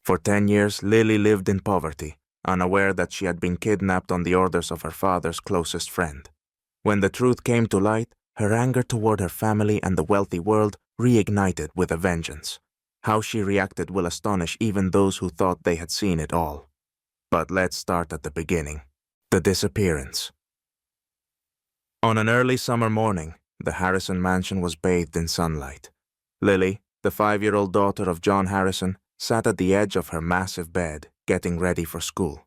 For 10 years, Lily lived in poverty, unaware that she had been kidnapped on the orders of her father's closest friend. When the truth came to light, her anger toward her family and the wealthy world reignited with a vengeance. How she reacted will astonish even those who thought they had seen it all. But let's start at the beginning. The disappearance. On an early summer morning, the Harrison mansion was bathed in sunlight. Lily, the 5-year-old daughter of John Harrison, sat at the edge of her massive bed, getting ready for school.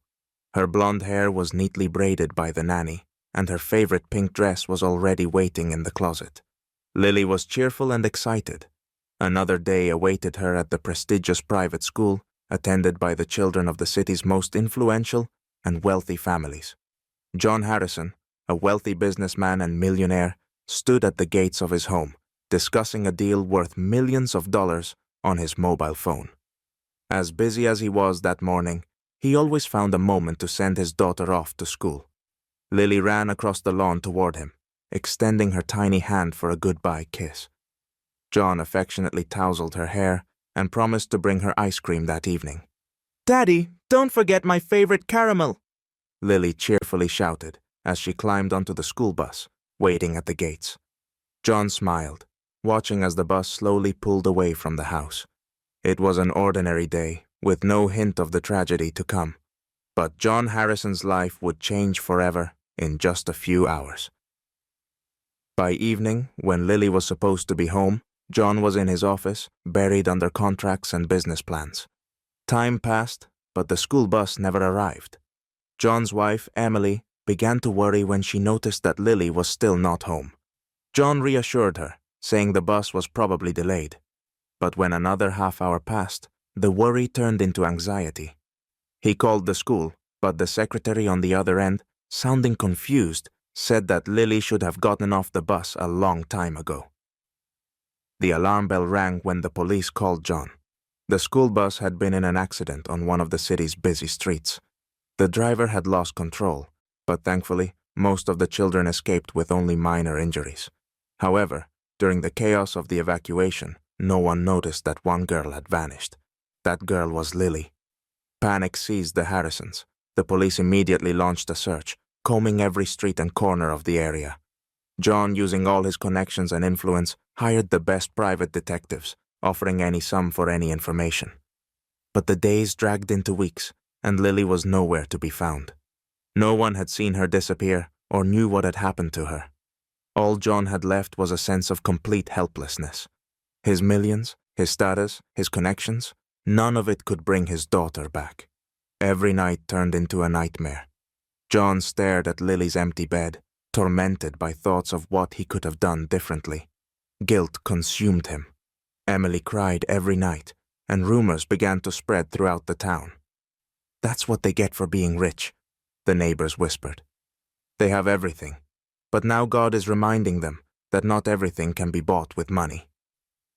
Her blonde hair was neatly braided by the nanny, and her favorite pink dress was already waiting in the closet. Lily was cheerful and excited. Another day awaited her at the prestigious private school, attended by the children of the city's most influential and wealthy families. John Harrison, a wealthy businessman and millionaire, stood at the gates of his home, discussing a deal worth millions of dollars on his mobile phone. As busy as he was that morning, he always found a moment to send his daughter off to school. Lily ran across the lawn toward him, extending her tiny hand for a goodbye kiss. John affectionately tousled her hair and promised to bring her ice cream that evening. "Daddy, don't forget my favorite caramel!" Lily cheerfully shouted as she climbed onto the school bus, waiting at the gates. John smiled, watching as the bus slowly pulled away from the house. It was an ordinary day, with no hint of the tragedy to come. But John Harrison's life would change forever in just a few hours. By evening, when Lily was supposed to be home, John was in his office, buried under contracts and business plans. Time passed, but the school bus never arrived. John's wife, Emily, began to worry when she noticed that Lily was still not home. John reassured her, saying the bus was probably delayed. But when another half-hour passed, the worry turned into anxiety. He called the school, but the secretary on the other end, sounding confused, said that Lily should have gotten off the bus a long time ago. The alarm bell rang when the police called John. The school bus had been in an accident on one of the city's busy streets. The driver had lost control, but thankfully, most of the children escaped with only minor injuries. However, during the chaos of the evacuation, no one noticed that one girl had vanished. That girl was Lily. Panic seized the Harrisons. The police immediately launched a search, combing every street and corner of the area. John, using all his connections and influence, hired the best private detectives, offering any sum for any information. But the days dragged into weeks, and Lily was nowhere to be found. No one had seen her disappear or knew what had happened to her. All John had left was a sense of complete helplessness. His millions, his status, his connections, none of it could bring his daughter back. Every night turned into a nightmare. John stared at Lily's empty bed, tormented by thoughts of what he could have done differently. Guilt consumed him. Emily cried every night, and rumors began to spread throughout the town. "That's what they get for being rich," the neighbors whispered. "They have everything, but now God is reminding them that not everything can be bought with money."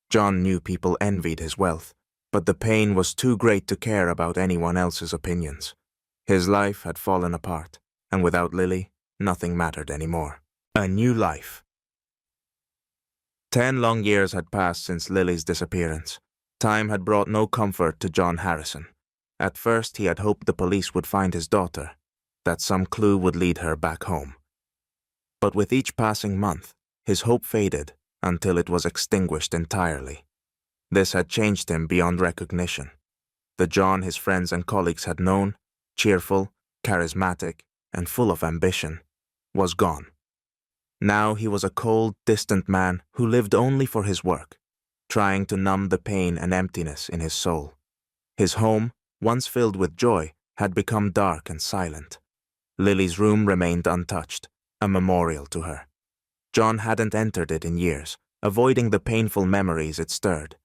John knew people envied his wealth, but the pain was too great to care about anyone else's opinions. His life had fallen apart, and without Lily, nothing mattered anymore. A new life. 10 long years had passed since Lily's disappearance. Time had brought no comfort to John Harrison. At first, he had hoped the police would find his daughter, that some clue would lead her back home. But with each passing month, his hope faded until it was extinguished entirely. This had changed him beyond recognition. The John his friends and colleagues had known, cheerful, charismatic, and full of ambition, was gone. Now he was a cold, distant man who lived only for his work, trying to numb the pain and emptiness in his soul. His home, once filled with joy, had become dark and silent. Lily's room remained untouched, a memorial to her. John hadn't entered it in years, avoiding the painful memories it stirred.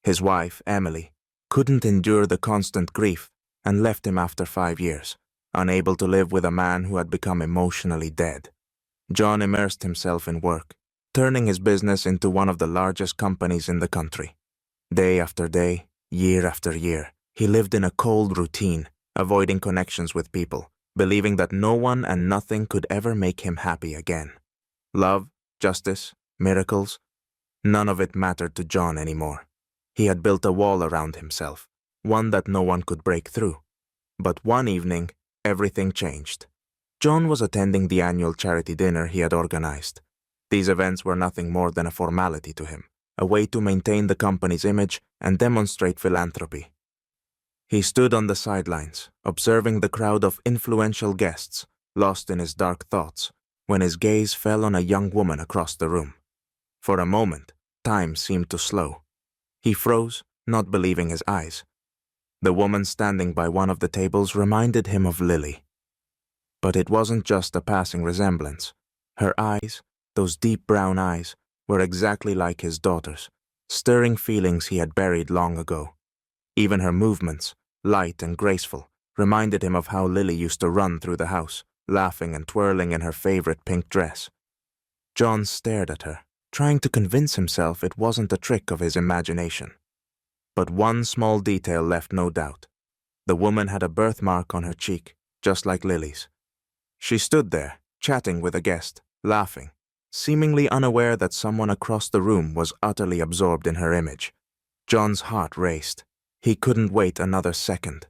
His wife, Emily, couldn't endure the constant grief and left him after 5 years, unable to live with a man who had become emotionally dead. John immersed himself in work, turning his business into one of the largest companies in the country. Day after day, year after year, he lived in a cold routine, avoiding connections with people, believing that no one and nothing could ever make him happy again. Love, justice, miracles, none of it mattered to John anymore. He had built a wall around himself, one that no one could break through. But one evening, everything changed. John was attending the annual charity dinner he had organized. These events were nothing more than a formality to him, a way to maintain the company's image and demonstrate philanthropy. He stood on the sidelines, observing the crowd of influential guests, lost in his dark thoughts, when his gaze fell on a young woman across the room. For a moment, time seemed to slow. He froze, not believing his eyes. The woman standing by one of the tables reminded him of Lily. But it wasn't just a passing resemblance. Her eyes, those deep brown eyes, were exactly like his daughter's, stirring feelings he had buried long ago. Even her movements, light and graceful, reminded him of how Lily used to run through the house, laughing and twirling in her favorite pink dress. John stared at her, trying to convince himself it wasn't a trick of his imagination. But one small detail left no doubt. The woman had a birthmark on her cheek, just like Lily's. She stood there, chatting with a guest, laughing, seemingly unaware that someone across the room was utterly absorbed in her image. John's heart raced. He couldn't wait another second.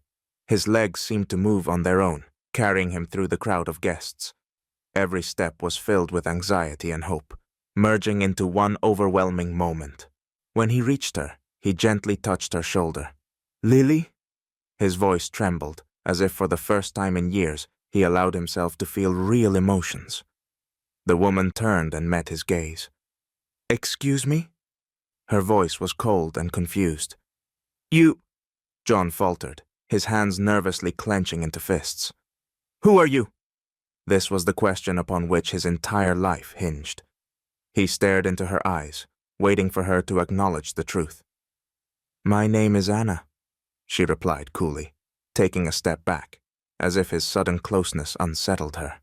His legs seemed to move on their own, carrying him through the crowd of guests. Every step was filled with anxiety and hope, merging into one overwhelming moment. When he reached her, he gently touched her shoulder. "Lily?" His voice trembled, as if for the first time in years he allowed himself to feel real emotions. The woman turned and met his gaze. "Excuse me?" Her voice was cold and confused. "You—" John faltered, his hands nervously clenching into fists. "Who are you?" This was the question upon which his entire life hinged. He stared into her eyes, waiting for her to acknowledge the truth. "My name is Anna," she replied coolly, taking a step back, as if his sudden closeness unsettled her.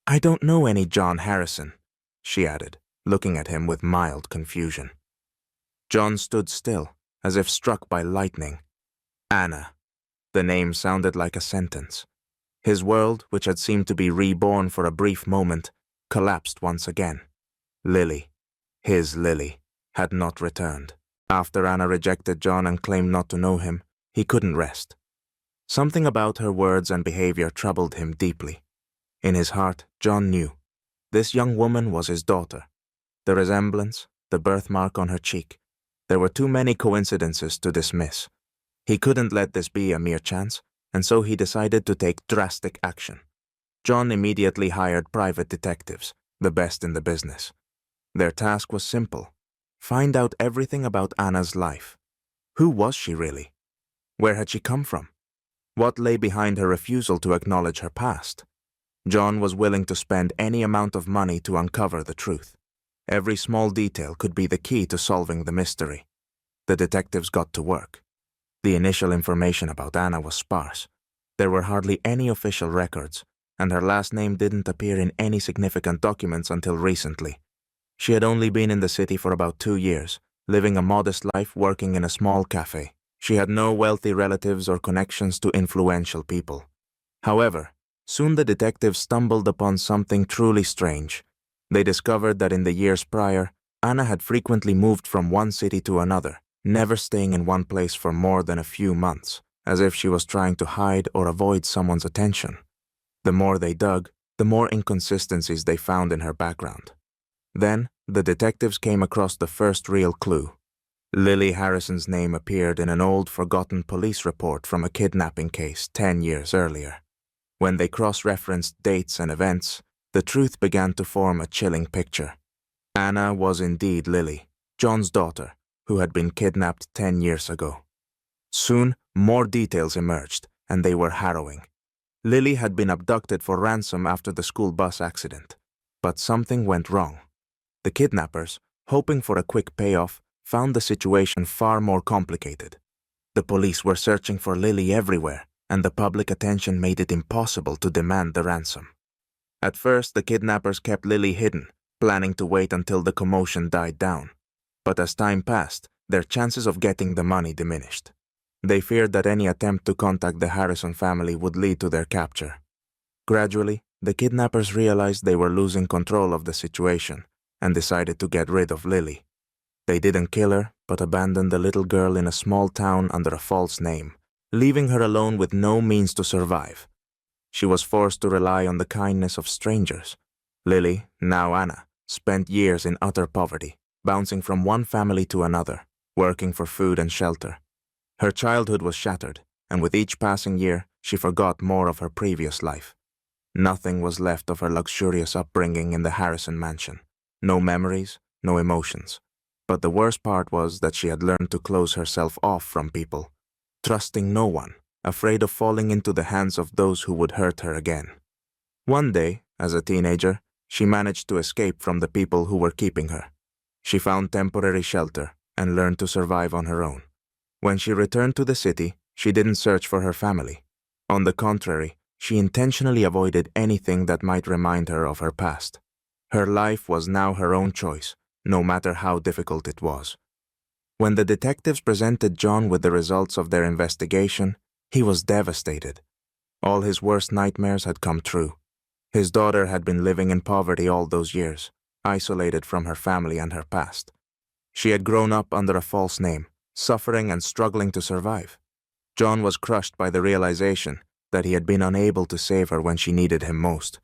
"I don't know any John Harrison," she added, looking at him with mild confusion. John stood still, as if struck by lightning. Anna. The name sounded like a sentence. His world, which had seemed to be reborn for a brief moment, collapsed once again. Lily, his Lily, had not returned. After Anna rejected John and claimed not to know him, he couldn't rest. Something about her words and behavior troubled him deeply. In his heart, John knew. This young woman was his daughter. The resemblance, the birthmark on her cheek. There were too many coincidences to dismiss. He couldn't let this be a mere chance, and so he decided to take drastic action. John immediately hired private detectives, the best in the business. Their task was simple: find out everything about Anna's life. Who was she really? Where had she come from? What lay behind her refusal to acknowledge her past? John was willing to spend any amount of money to uncover the truth. Every small detail could be the key to solving the mystery. The detectives got to work. The initial information about Anna was sparse. There were hardly any official records, and her last name didn't appear in any significant documents until recently. She had only been in the city for about 2 years, living a modest life working in a small cafe. She had no wealthy relatives or connections to influential people. However, soon the detectives stumbled upon something truly strange. They discovered that in the years prior, Anna had frequently moved from one city to another, never staying in one place for more than a few months, as if she was trying to hide or avoid someone's attention. The more they dug, the more inconsistencies they found in her background. Then, the detectives came across the first real clue. Lily Harrison's name appeared in an old, forgotten police report from a kidnapping case 10 years earlier. When they cross-referenced dates and events, the truth began to form a chilling picture. Anna was indeed Lily, John's daughter, who had been kidnapped 10 years ago. Soon, more details emerged, and they were harrowing. Lily had been abducted for ransom after the school bus accident. But something went wrong. The kidnappers, hoping for a quick payoff, found the situation far more complicated. The police were searching for Lily everywhere, and the public attention made it impossible to demand the ransom. At first, the kidnappers kept Lily hidden, planning to wait until the commotion died down. But as time passed, their chances of getting the money diminished. They feared that any attempt to contact the Harrison family would lead to their capture. Gradually, the kidnappers realized they were losing control of the situation and decided to get rid of Lily. They didn't kill her, but abandoned the little girl in a small town under a false name, leaving her alone with no means to survive. She was forced to rely on the kindness of strangers. Lily, now Anna, spent years in utter poverty, bouncing from one family to another, working for food and shelter. Her childhood was shattered, and with each passing year, she forgot more of her previous life. Nothing was left of her luxurious upbringing in the Harrison mansion. No memories, no emotions. But the worst part was that she had learned to close herself off from people, trusting no one, afraid of falling into the hands of those who would hurt her again. One day, as a teenager, she managed to escape from the people who were keeping her. She found temporary shelter and learned to survive on her own. When she returned to the city, she didn't search for her family. On the contrary, she intentionally avoided anything that might remind her of her past. Her life was now her own choice, no matter how difficult it was. When the detectives presented John with the results of their investigation, he was devastated. All his worst nightmares had come true. His daughter had been living in poverty all those years, isolated from her family and her past. She had grown up under a false name, suffering and struggling to survive. John was crushed by the realization that he had been unable to save her when she needed him most.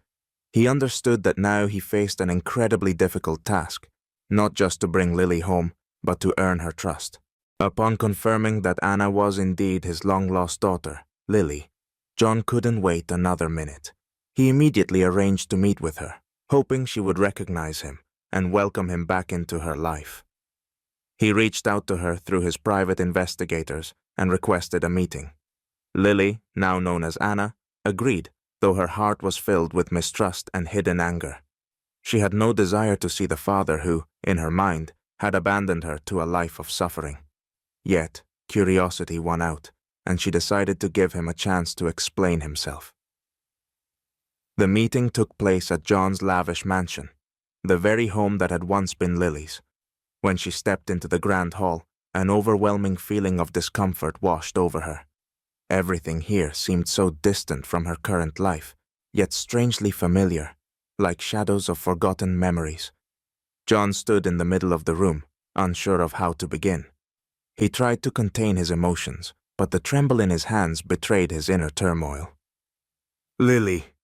He understood that now he faced an incredibly difficult task, not just to bring Lily home, but to earn her trust. Upon confirming that Anna was indeed his long-lost daughter, Lily, John couldn't wait another minute. He immediately arranged to meet with her, hoping she would recognize him and welcome him back into her life. He reached out to her through his private investigators and requested a meeting. Lily, now known as Anna, agreed, though her heart was filled with mistrust and hidden anger. She had no desire to see the father who, in her mind, had abandoned her to a life of suffering. Yet, curiosity won out, and she decided to give him a chance to explain himself. The meeting took place at John's lavish mansion, the very home that had once been Lily's. When she stepped into the grand hall, an overwhelming feeling of discomfort washed over her. Everything here seemed so distant from her current life, yet strangely familiar, like shadows of forgotten memories. John stood in the middle of the room, unsure of how to begin. He tried to contain his emotions, but the tremble in his hands betrayed his inner turmoil. "Lily."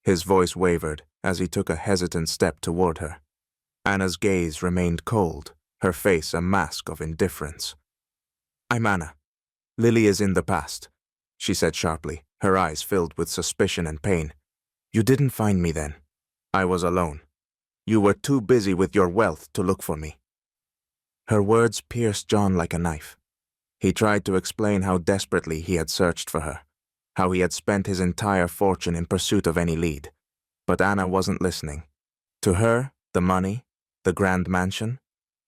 His voice wavered as he took a hesitant step toward her. Anna's gaze remained cold, her face a mask of indifference. "I'm Anna. Lily is in the past," she said sharply, her eyes filled with suspicion and pain. "You didn't find me then. I was alone. You were too busy with your wealth to look for me." Her words pierced John like a knife. He tried to explain how desperately he had searched for her, how he had spent his entire fortune in pursuit of any lead. But Anna wasn't listening. To her, the money, the grand mansion,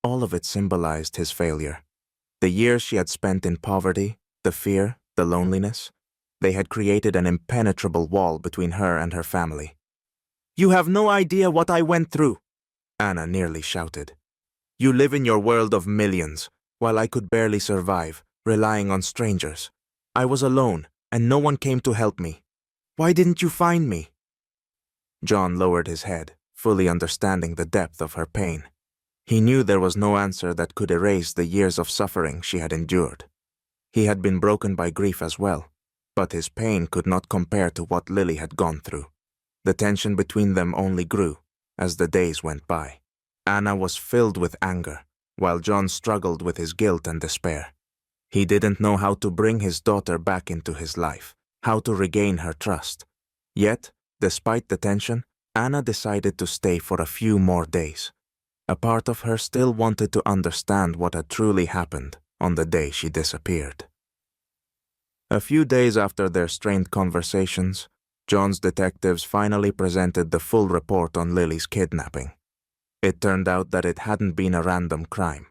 all of it symbolized his failure. The years she had spent in poverty, the fear, the loneliness, they had created an impenetrable wall between her and her family. "You have no idea what I went through," Anna nearly shouted. "You live in your world of millions, while I could barely survive, relying on strangers. I was alone, and no one came to help me. Why didn't you find me?" John lowered his head, fully understanding the depth of her pain. He knew there was no answer that could erase the years of suffering she had endured. He had been broken by grief as well, but his pain could not compare to what Lily had gone through. The tension between them only grew as the days went by. Anna was filled with anger, while John struggled with his guilt and despair. He didn't know how to bring his daughter back into his life, how to regain her trust. Yet, despite the tension, Anna decided to stay for a few more days. A part of her still wanted to understand what had truly happened on the day she disappeared. A few days after their strained conversations, John's detectives finally presented the full report on Lily's kidnapping. It turned out that it hadn't been a random crime.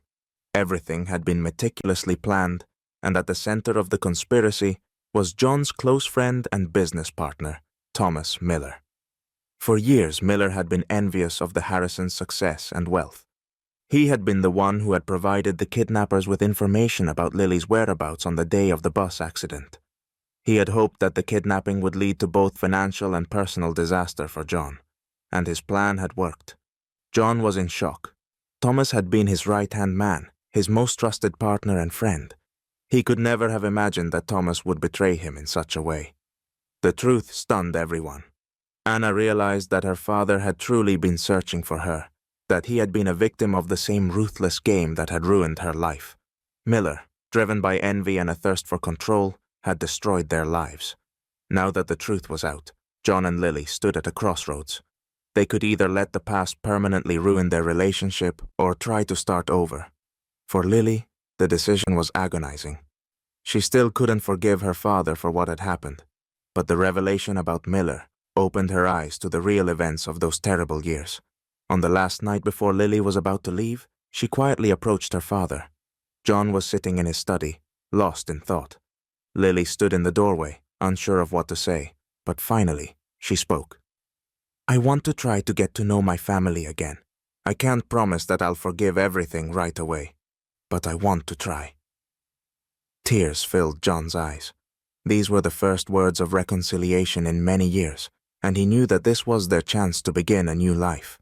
Everything had been meticulously planned, and at the center of the conspiracy was John's close friend and business partner, Thomas Miller. For years, Miller had been envious of the Harrisons' success and wealth. He had been the one who had provided the kidnappers with information about Lily's whereabouts on the day of the bus accident. He had hoped that the kidnapping would lead to both financial and personal disaster for John, and his plan had worked. John was in shock. Thomas had been his right-hand man, his most trusted partner and friend. He could never have imagined that Thomas would betray him in such a way. The truth stunned everyone. Anna realized that her father had truly been searching for her, that he had been a victim of the same ruthless game that had ruined her life. Miller, driven by envy and a thirst for control, had destroyed their lives. Now that the truth was out, John and Lily stood at a crossroads. They could either let the past permanently ruin their relationship or try to start over. For Lily, the decision was agonizing. She still couldn't forgive her father for what had happened, but the revelation about Miller opened her eyes to the real events of those terrible years. On the last night before Lily was about to leave, she quietly approached her father. John was sitting in his study, lost in thought. Lily stood in the doorway, unsure of what to say, but finally, she spoke. "I want to try to get to know my family again. I can't promise that I'll forgive everything right away, but I want to try." Tears filled John's eyes. These were the first words of reconciliation in many years, and he knew that this was their chance to begin a new life.